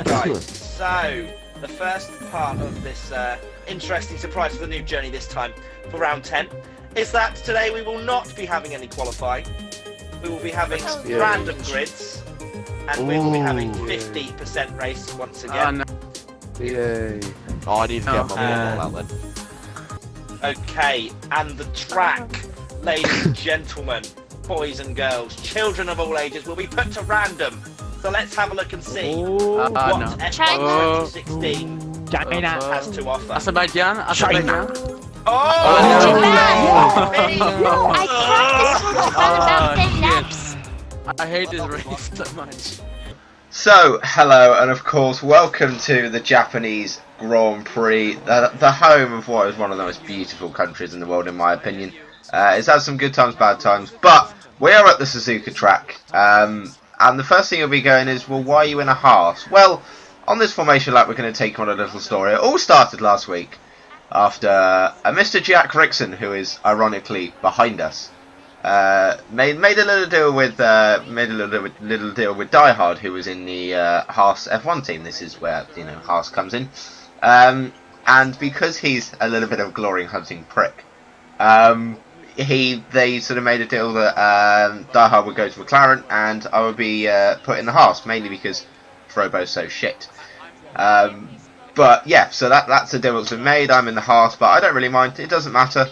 Okay, guys, so the first part of this interesting surprise for the Noob journey this time for round 10 is that today we will not be having any qualifying. We will be having random grids, and we will be having 50% race once again. Yay. Oh, I need to get my ball out then. Okay, and the track, ladies and gentlemen, boys and girls, children of all ages, will be put to random. So let's have a look and see what F1 2016 China has to offer. Azerbaijan? Azerbaijan? Oh! No, I can't this I hate this race so much. So, hello, and of course, welcome to the Japanese Grand Prix, the home of what is one of the most beautiful countries in the world, in my opinion. It's had some good times, bad times, but we are at the Suzuka track, and the first thing you'll be going is, well, why are you in a Haas? Well, on this formation lap, we're going to take on a little story. It all started last week after a Mr. Jack Rickson, who is ironically behind us, made a little deal with Die Hard, who was in the Haas F1 team. This is where Haas comes in, and because he's a little bit of a glory hunting prick, they sort of made a deal that Die Hard would go to McLaren and I would be put in the Haas, mainly because Frobo's so shit. But yeah, so that's a deal that's been made. I'm in the Haas, but I don't really mind. It doesn't matter.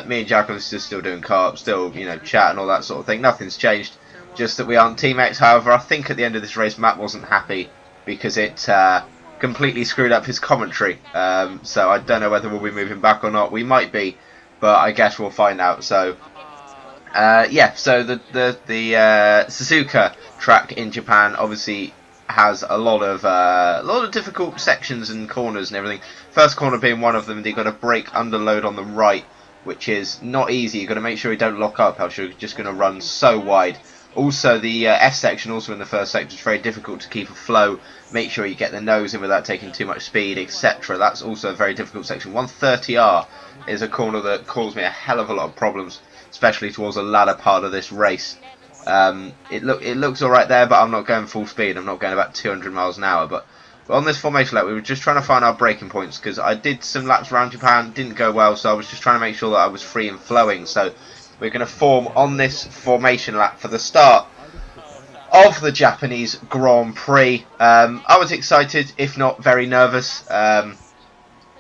Me and Jack are just still doing co-op, still chat and all that sort of thing. Nothing's changed. Just that we aren't teammates. However, I think at the end of this race, Matt wasn't happy because it completely screwed up his commentary. So I don't know whether we'll be moving back or not. We might be, but I guess we'll find out. So yeah, so the Suzuka track in Japan obviously has a lot of difficult sections and corners and everything. First corner being one of them, you've got to brake under load on the right, which is not easy. You've got to make sure you don't lock up, else you're just going to run so wide. Also, the F section, also in the first sector, is very difficult to keep a flow. Make sure you get the nose in without taking too much speed, etc. That's also a very difficult section. 130R is a corner that caused me a hell of a lot of problems, especially towards the latter part of this race. It looks alright there, but I'm not going full speed. I'm not going about 200 miles an hour. But on this formation lap, we were just trying to find our braking points, because I did some laps around Japan, didn't go well, so I was just trying to make sure that I was free and flowing. So we're going to form on this formation lap for the start of the Japanese Grand Prix. I was excited, if not very nervous,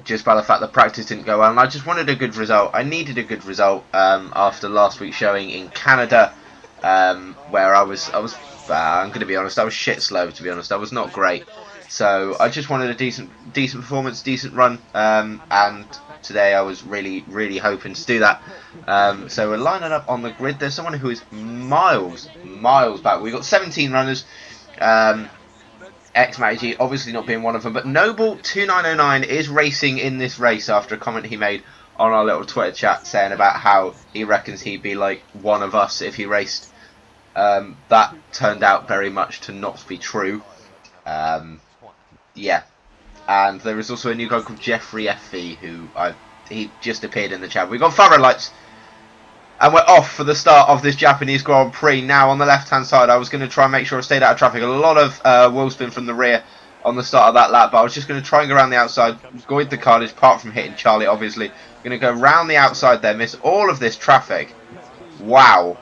just by the fact that practice didn't go well, and I just wanted a good result. I needed a good result after last week's showing in Canada. Where I'm going to be honest, I was shit slow, to be honest. I was not great, so I just wanted a decent performance, decent run, and today I was really hoping to do that. So we're lining up on the grid. There's someone who is miles back. We've got 17 runners, X-Maggie obviously not being one of them, but Noble2909 is racing in this race after a comment he made on our little Twitter chat saying about how he reckons he'd be like one of us if he raced. That turned out very much to not be true. Yeah, and there is also a new guy called Jeffrey FV he just appeared in the chat. We've got faro lights, and we're off for the start of this Japanese Grand Prix. Now on the left hand side, I was going to try and make sure I stayed out of traffic. A lot of wheel spin from the rear on the start of that lap, but I was just going to try and go around the outside, avoid the carnage, apart from hitting Charlie obviously. Going to go round the outside there, miss all of this traffic. Wow,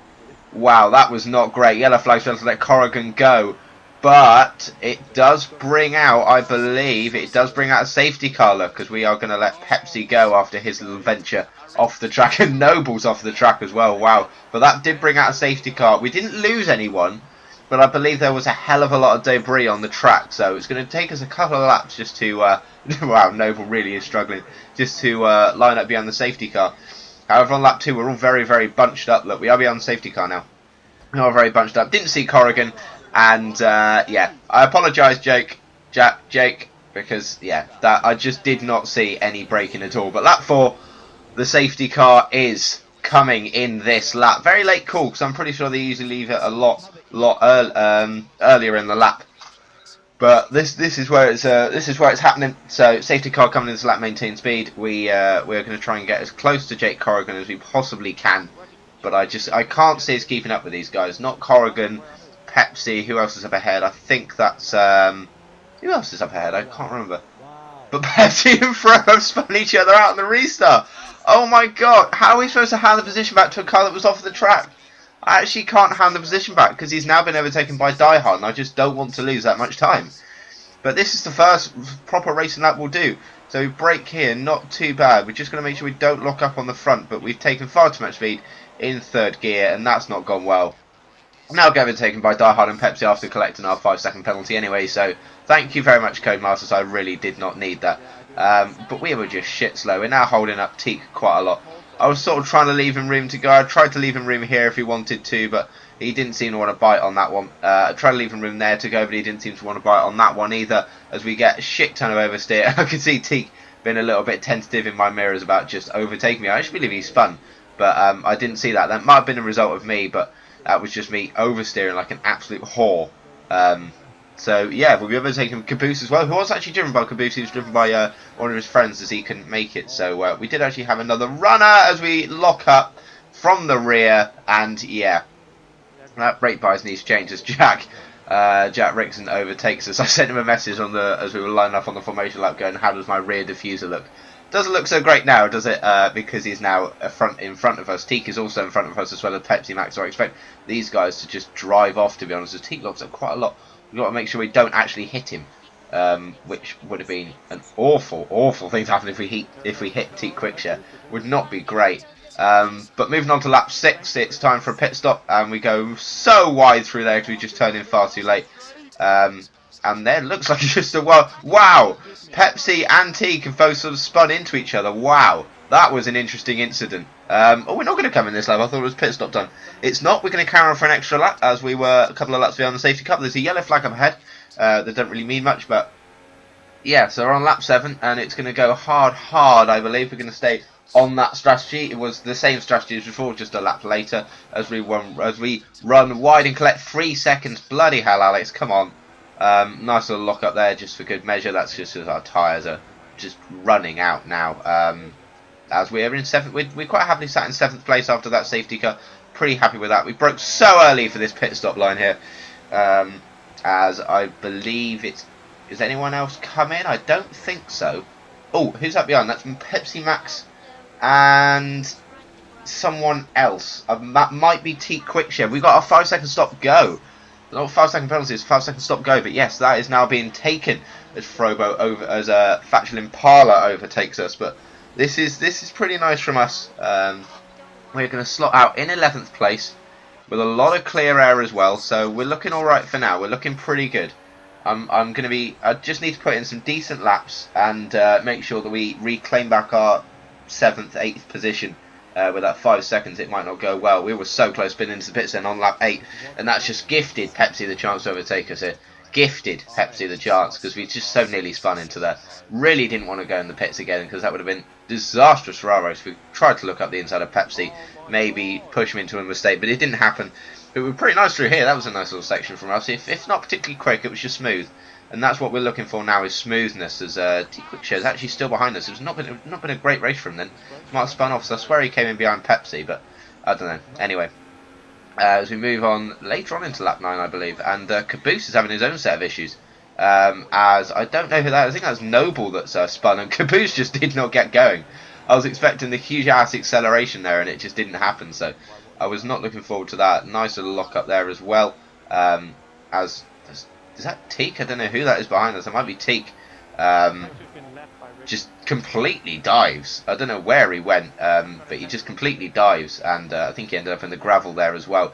that was not great. Yellow flag to let Corrigan go, but it does bring out, I believe, a safety car look, because we are going to let Pepsi go after his little venture off the track, and Noble's off the track as well. Wow, but that did bring out a safety car. We didn't lose anyone, but I believe there was a hell of a lot of debris on the track, so it's going to take us a couple of laps just to, wow, Noble really is struggling, just to line up behind the safety car. However, on lap 2, we're all very bunched up. Look, we are behind the safety car now. We are very bunched up. Didn't see Corrigan, and yeah, I apologise, Jake, because yeah, that I just did not see any braking at all. But lap 4, the safety car is coming in this lap. Very late call, because I'm pretty sure they usually leave it a lot earlier in the lap. But this is where it's happening. So safety car coming into lap, maintain speed. We're going to try and get as close to Jake Corrigan as we possibly can. But I can't see us keeping up with these guys. Not Corrigan, Pepsi. Who else is up ahead? I think that's Who else is up ahead? I can't remember. But Pepsi and Fro have spun each other out in the restart. Oh my god, how are we supposed to hand the position back to a car that was off the track? I actually can't hand the position back because he's now been overtaken by Die Hard and I just don't want to lose that much time. But this is the first proper racing lap we'll do. So we brake here, not too bad. We're just going to make sure we don't lock up on the front, but we've taken far too much speed in third gear and that's not gone well. Now getting taken by Die Hard and Pepsi after collecting our 5-second penalty anyway, so thank you very much Codemasters, I really did not need that. But we were just shit slow. We're now holding up Teak quite a lot. I was sort of trying to leave him room to go. I tried to leave him room here if he wanted to, but he didn't seem to want to bite on that one. I tried to leave him room there to go, but he didn't seem to want to bite on that one either, as we get a shit ton of oversteer. I could see Teak being a little bit tentative in my mirrors about just overtaking me. I actually believe he spun, but I didn't see that. That might have been a result of me, but that was just me oversteering like an absolute whore. So yeah, we'll be overtaking Caboose as well, who was actually driven by Caboose. He was driven by one of his friends as he couldn't make it. So we did actually have another runner as we lock up from the rear, and yeah, that brake bias needs to change as Jack Rickson overtakes us. I sent him a message on as we were lining up on the formation lap, going, "How does my rear diffuser look?" Doesn't look so great now, does it? Because he's now in front of us. Teak is also in front of us, as well as Pepsi Max. So I expect these guys to just drive off, to be honest. As Teak locks up quite a lot. We've got to make sure we don't actually hit him, which would have been an awful, awful thing to happen if we hit Teak Quickshare. Would not be great. But moving on to lap 6, it's time for a pit stop, and we go so wide through there because we just turned in far too late. And then looks like it's just a wow. Pepsi and Teak have both sort of spun into each other. Wow, that was an interesting incident. Oh, we're not going to come in this lap. I thought it was pit stop done. It's not. We're going to carry on for an extra lap, as we were a couple of laps behind the safety car. There's a yellow flag up ahead. That don't really mean much, but yeah. So we're on lap 7, and it's going to go hard. I believe we're going to stay on that strategy. It was the same strategy as before, just a lap later, as we run wide and collect 3 seconds. Bloody hell, Alex! Come on. Nice little lock up there, just for good measure. That's just as our tyres are just running out now. As we are in 7th, we quite happily sat in 7th place after that safety car. Pretty happy with that. We broke so early for this pit stop line here. As I believe is anyone else come in? I don't think so. Oh, who's that behind? That's Pepsi Max and someone else. That might be Teak Quickshare. We got our 5-second stop go. Not 5-second penalty, it's 5-second stop go, but yes, that is now being taken as Factual Impala overtakes us. But this is pretty nice from us. We're going to slot out in 11th place with a lot of clear air as well, so we're looking all right for now. We're looking pretty good. I just need to put in some decent laps and make sure that we reclaim back our 7th, 8th position. With that 5 seconds, it might not go well. We were so close spinning into the pits then on lap 8, and that's just gifted Pepsi the chance to overtake us here. Gifted Pepsi the chance, because we just so nearly spun into there. Really didn't want to go in the pits again, because that would have been disastrous for our race. We tried to look up the inside of Pepsi, maybe push him into a mistake, but it didn't happen. But we were pretty nice through here. That was a nice little section from us. If not particularly quick, it was just smooth. And that's what we're looking for now, is smoothness, as Teak Quickshare is actually still behind us. It's not been a great race for him then. Might have spun off, so I swear he came in behind Pepsi, but I don't know. Anyway, as we move on later on into lap 9, I believe, and Caboose is having his own set of issues. As I don't know who that is. I think that's Noble that's spun, and Caboose just did not get going. I was expecting the huge ass acceleration there, and it just didn't happen, so I was not looking forward to that. Nice little lock up there as well. Is that Teak? I don't know who that is behind us. It might be Teak. Just completely dives. I don't know where he went, but he just completely dives, and I think he ended up in the gravel there as well.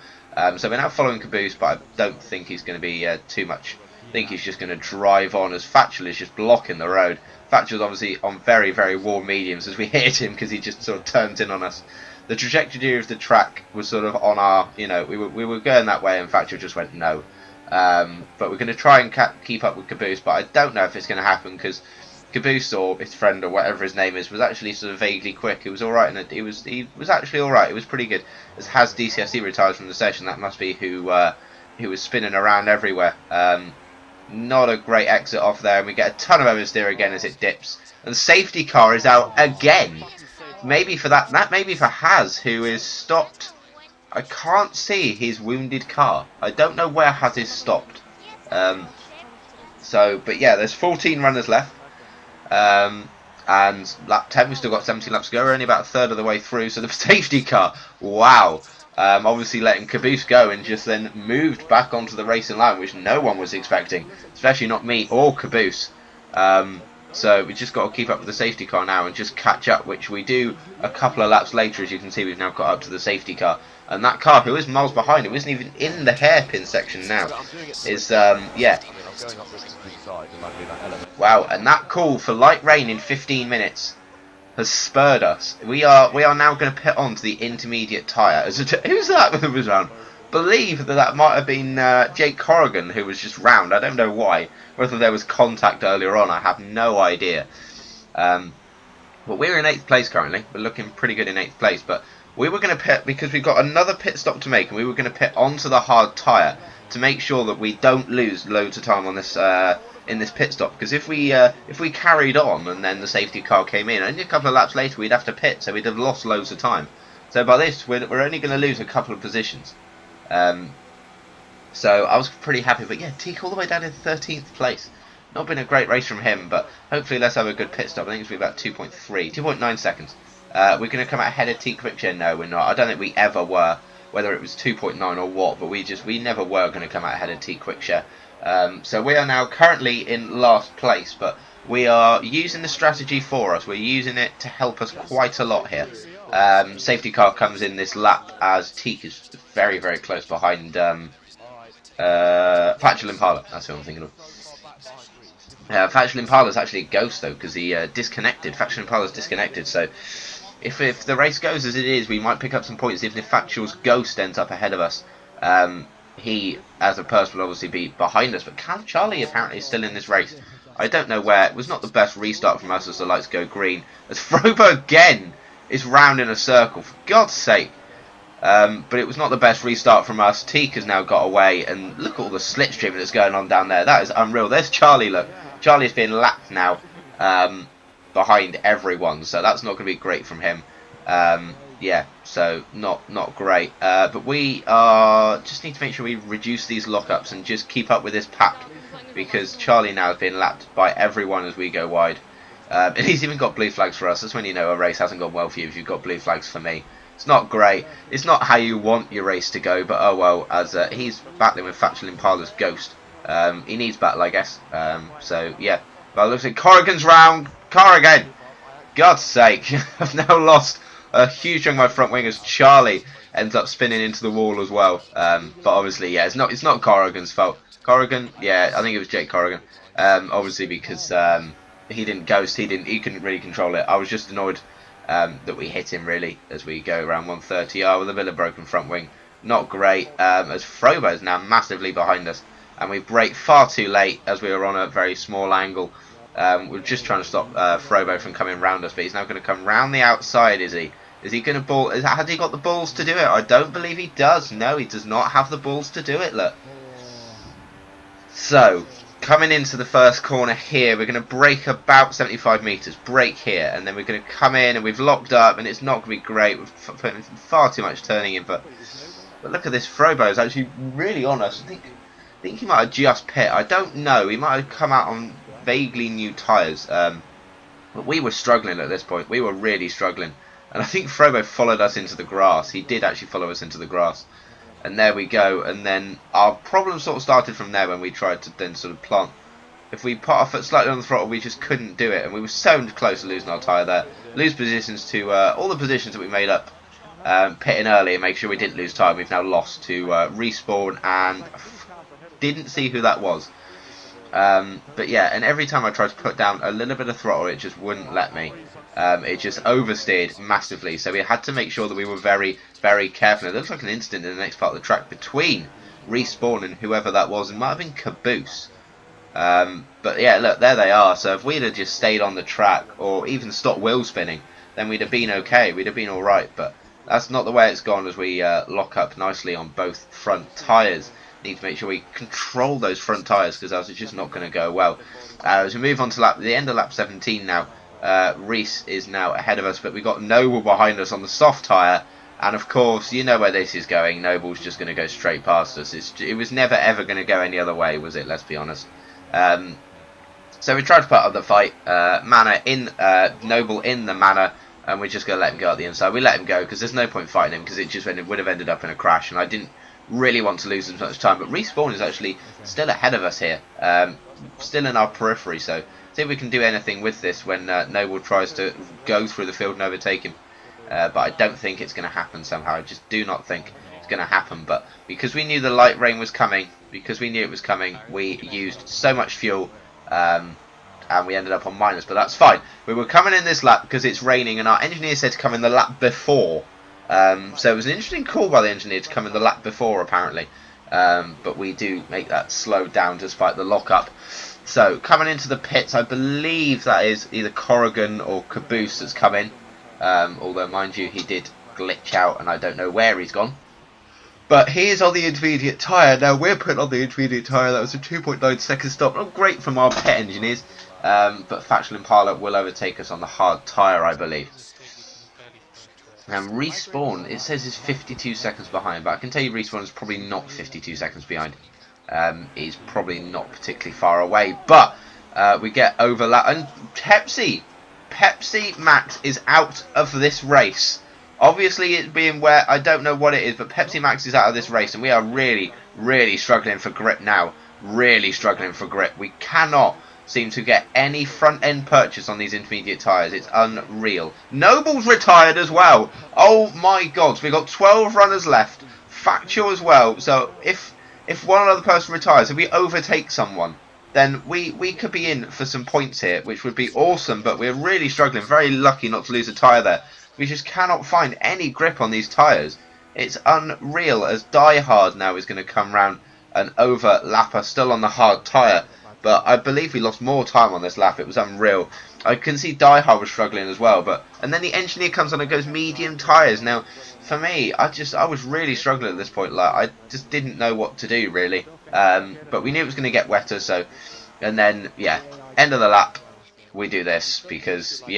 So we're now following Caboose, but I don't think he's going to be too much. I think he's just going to drive on, as Factual is just blocking the road. Factual's obviously on very, very warm mediums as we hit him, because he just sort of turns in on us. The trajectory of the track was sort of on our, we were going that way, and Factual just went no. But we're going to try and keep up with Caboose, but I don't know if it's going to happen, because Caboose, or his friend, or whatever his name is, was actually sort of vaguely quick. It was alright, and he was actually alright. It was pretty good. As Haas DCSC retires from the session, that must be who was spinning around everywhere. Not a great exit off there, and we get a ton of oversteer again as it dips. And the safety car is out again. Maybe for that may be for Haas, who is stopped. I can't see his wounded car. I don't know where Haas is stopped. So, but yeah, there's 14 runners left. And lap 10, we've still got 17 laps to go. We're only about a third of the way through. So the safety car, wow. Obviously letting Caboose go and just then moved back onto the racing line, which no one was expecting, especially not me or Caboose. So we just got to keep up with the safety car now and just catch up, which we do a couple of laps later. As you can see, we've now got up to the safety car. And that car, who is miles behind, who isn't even in the hairpin section now, is, yeah. Wow, and that call for light rain in 15 minutes has spurred us. We are now going to pit on to the intermediate tyre. Who's that who was round? Believe that might have been Jake Corrigan who was just round. I don't know why. Whether there was contact earlier on, I have no idea. But we're in 8th place currently. We're looking pretty good in 8th place. But we were going to pit because we've got another pit stop to make, and we were going to pit onto the hard tyre to make sure that we don't lose loads of time on this in this pit stop. Because if we carried on and then the safety car came in, only a couple of laps later we'd have to pit, so we'd have lost loads of time. So by this, we're only going to lose a couple of positions. So I was pretty happy, but yeah, Teak all the way down in 13th place. Not been a great race from him, but hopefully let's have a good pit stop. I think it's going to be about 2.9 seconds. We're going to come out ahead of Teak Quickshare. No, we're not. I don't think we ever were, whether it was 2.9 or what, but we never were going to come out ahead of Teak Quickshare. So we are now currently in last place, but we are using the strategy for us. We're using it to help us quite a lot here. Safety car comes in this lap as Teak is very, very close behind Factual Impala. That's who I'm thinking of. Factual Impala's actually a ghost though, because he disconnected. Factual Impala's disconnected, so if the race goes as it is, we might pick up some points. Even if Factual's ghost ends up ahead of us, he, as a person, will obviously be behind us. But Charlie apparently is still in this race. I don't know where. It was not the best restart from us as the lights go green. As Frobo again is round in a circle, for God's sake. But it was not the best restart from us. Teak has now got away, and look at all the slipstreaming that's going on down there. That is unreal. There's Charlie, look. Charlie's being lapped now behind everyone, so that's not going to be great from him. Yeah, so not great. But we just need to make sure we reduce these lockups and just keep up with this pack, because Charlie now has been lapped by everyone as we go wide. And he's even got blue flags for us. That's when you know a race hasn't gone well for you, if you've got blue flags for me. It's not great. It's not how you want your race to go, but oh well, as he's battling with Factual Impala's ghost. He needs battle, I guess. So, yeah. But it looks like Corrigan's round. Corrigan! God's sake. I've now lost a huge chunk of my front wing as Charlie ends up spinning into the wall as well. But obviously, yeah, it's not Corrigan's fault. Corrigan? Yeah, I think it was Jake Corrigan. Obviously because he didn't ghost. He couldn't really control it. I was just annoyed that we hit him, really, as we go around 130R with a bit of broken front wing. Not great, as Frobo is now massively behind us, and we brake far too late as we were on a very small angle. We're just trying to stop Frobo from coming round us, but he's now going to come round the outside, is he? Is he going to ball? Has he got the balls to do it? I don't believe he does. No, he does not have the balls to do it, look. So, coming into the first corner here, we're going to brake about 75 metres, brake here, and then we're going to come in, and we've locked up, and it's not going to be great. We've put far too much turning in, but look at this. Frobo is actually really on us. I think he might have just pit. I don't know. He might have come out on vaguely new tyres. But we were struggling at this point. We were really struggling. And I think Frobo followed us into the grass. He did actually follow us into the grass. And there we go. And then our problem sort of started from there when we tried to then sort of plant. If we put our foot slightly on the throttle, we just couldn't do it. And we were so close to losing our tyre there. Lose positions to all the positions that we made up. Pitting early and make sure we didn't lose time. We've now lost to Respawn and didn't see who that was. But yeah, and every time I tried to put down a little bit of throttle, it just wouldn't let me. It just oversteered massively, so we had to make sure that we were very, very careful. It looks like an incident in the next part of the track between Respawn and whoever that was. It might have been Caboose. But yeah, look, there they are. So if we'd have just stayed on the track or even stopped wheel spinning, then we'd have been okay. We'd have been alright, but that's not the way it's gone as we lock up nicely on both front tyres. Need to make sure we control those front tyres, because else it's just not going to go well. As we move on to the end of lap 17 now, Reese is now ahead of us, but we've got Noble behind us on the soft tyre, and of course you know where this is going. Noble's just going to go straight past us. It was never ever going to go any other way, was it? Let's be honest. So we tried to put up the fight, Noble in the manor, and we're just going to let him go at the inside. We let him go because there's no point fighting him because it just would have ended up in a crash, and I didn't really want to lose as much time. But Respawn is actually still ahead of us here, still in our periphery, so see if we can do anything with this when Noble tries to go through the field and overtake him. But I don't think it's going to happen somehow. I just do not think it's going to happen. But because we knew the light rain was coming, we used so much fuel, and we ended up on minus. But that's fine. We were coming in this lap because it's raining, and our engineer said to come in the lap before. So it was an interesting call by the engineer to come in the lap before, apparently. But we do make that slow down despite the lockup. So coming into the pits, I believe that is either Corrigan or Caboose that's come in. Although, mind you, he did glitch out, and I don't know where he's gone. But he is on the intermediate tyre. Now, we're putting on the intermediate tyre. That was a 2.9 second stop. Not great from our pit engineers. But Factual Impala will overtake us on the hard tyre, I believe. And Respawn, it says is 52 seconds behind. But I can tell you Respawn is probably not 52 seconds behind. He's probably not particularly far away. But we get overlap. And Pepsi Max is out of this race. Obviously, it's being where I don't know what it is, but Pepsi Max is out of this race, and we are really, really struggling for grip now. Really struggling for grip. We cannot seem to get any front-end purchase on these intermediate tyres. It's unreal. Noble's retired as well. Oh my God! So we've got 12 runners left. Factual as well. So if one other person retires, if we overtake someone, then we could be in for some points here, which would be awesome, but we're really struggling. Very lucky not to lose a tyre there. We just cannot find any grip on these tyres. It's unreal, as Die Hard now is going to come round and overlap us, still on the hard tyre. But I believe we lost more time on this lap. It was unreal. I can see Die Hard was struggling as well. And then the engineer comes on and goes medium tyres. Now, for me, I was really struggling at this point. Like, I just didn't know what to do, really. But we knew it was going to get wetter, so... And then, yeah, end of the lap, we do this because we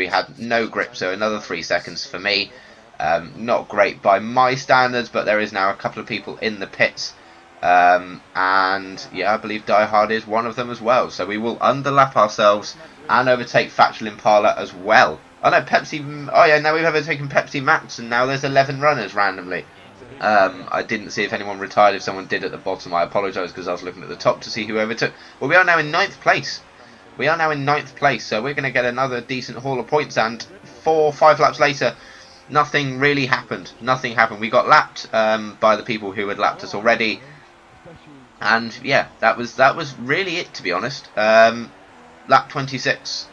had no grip, so another 3 seconds for me. Not great by my standards, but there is now a couple of people in the pits. And, yeah, I believe Die Hard is one of them as well. So we will underlap ourselves and overtake Factual Impala as well. Oh, no, Pepsi... Oh, yeah, now we've overtaken Pepsi Max, and now there's 11 runners randomly. I didn't see if anyone retired. If someone did at the bottom, I apologise because I was looking at the top to see who overtook. Well, we are now in 9th place. We are now in 9th place, so we're going to get another decent haul of points. And 4 or 5 laps later, nothing really happened. Nothing happened. We got lapped by the people who had lapped us already. And yeah, that was really it, to be honest. Lap 26.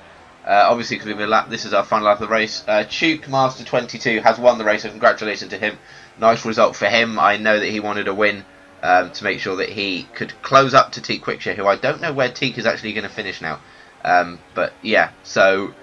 Obviously, because we've been lapped, this is our final lap of the race. Chuke Master 22 has won the race, so congratulations to him. Nice result for him. I know that he wanted a win to make sure that he could close up to Teak Quickshare, who I don't know where Teak is actually going to finish now. But yeah, so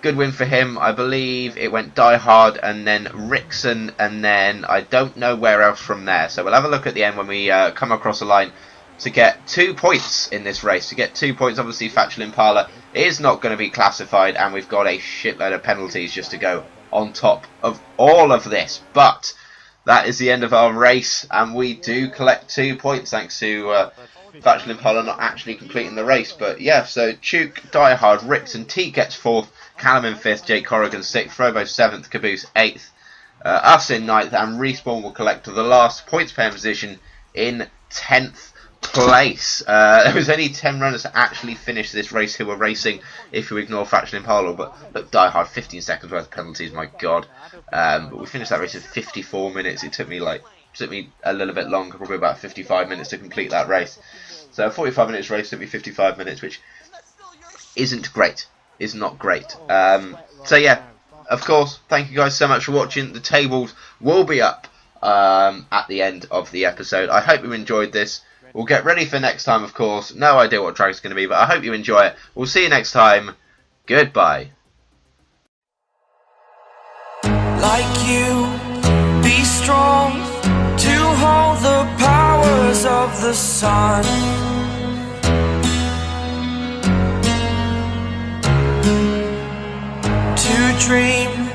good win for him. I believe it went Die Hard and then Rickson, and then I don't know where else from there. So we'll have a look at the end when we come across the line to get 2 points in this race. To get 2 points, obviously Factual Impala is not going to be classified, and we've got a shitload of penalties just to go on top of all of this. But that is the end of our race, and we do collect 2 points thanks to Factual Impala not actually completing the race. But yeah, so Chuke, Die Hard, Ricks and T gets 4th, Callum in 5th, Jake Corrigan 6th, Robo 7th, Caboose 8th, us in 9th, and Respawn will collect the last points paying position in 10th place. There was only 10 runners to actually finish this race who were racing if you ignore Factual Impala, but look, Die Hard, 15 seconds worth of penalties, my god. But we finished that race in 54 minutes. It took me a little bit longer, probably about 55 minutes to complete that race. So a 45 minutes race took me 55 minutes, which isn't great. Is not great. So yeah, of course, thank you guys so much for watching. The tables will be up at the end of the episode. I hope you enjoyed this. We'll get ready for next time, of course. No idea what track's going to be, but I hope you enjoy it. We'll see you next time. Goodbye. Like you, be strong to hold the powers of the sun. To dream